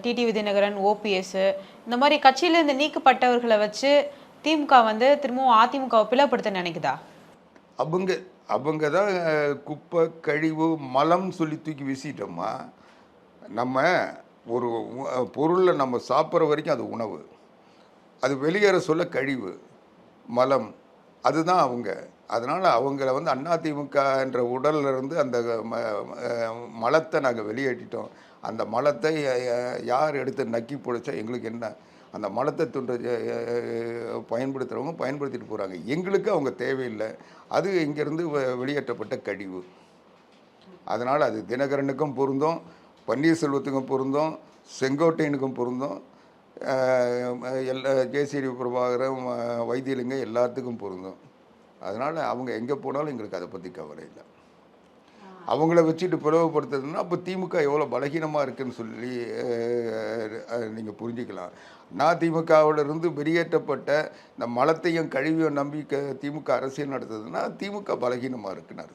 TTV Dinakaran, OPS இந்த மாதிரி கட்சியிலிருந்து நீக்கப்பட்டவர்களை வச்சு திமுக வந்து திரும்பவும் அதிமுகவை பிளவுபடுத்த நினைக்குதா? அவங்க அவங்க தான் குப்பை கழிவு மலம் சொல்லி தூக்கி வீசிட்டோமா. நம்ம ஒரு பொருளை நம்ம சாப்பிட்ற வரைக்கும் அது உணவு, அது வெளியேற சொல்ல கழிவு மலம், அதுதான் அவங்க. அதனால் அவங்கள வந்து அதிமுக என்ற உடல்ல இருந்து அந்த மலத்தை நாங்கள் வெளியேற்றிட்டோம். அந்த மலத்தை யார் எடுத்து நக்கி பிடிச்சா எங்களுக்கு என்ன? அந்த மலத்தை துண்டு பயன்படுத்துகிறவங்க பயன்படுத்திட்டு போகிறாங்க. எங்களுக்கு அவங்க தேவையில்லை. அது இங்கேருந்து வெளியேற்றப்பட்ட கழிவு. அதனால் அது தினகரனுக்கும் பொருந்தும், பன்னீர்செல்வத்துக்கும் பொருந்தும், செங்கோட்டையனுக்கும் பொருந்தும், ஜேசிடி பிரபாகரன், வைத்தியலிங்கம் எல்லாத்துக்கும் பொருந்தும். அதனால் அவங்க எங்கே போனாலும் எங்களுக்கு அதை பற்றி கவலை இல்லை. அவங்கள வச்சுட்டு பிளவுபடுத்துறதுன்னா அப்போ திமுக எவ்வளோ பலகீனமாக இருக்குதுன்னு சொல்லி நீங்கள் புரிஞ்சிக்கலாம். திமுகவிலிருந்து வெளியேற்றப்பட்ட இந்த மலத்தையும் கழிவையும் நம்பி திமுக அரசியல் நடத்துதுன்னா திமுக பலகீனமாக இருக்குன்னு அர்த்தம்.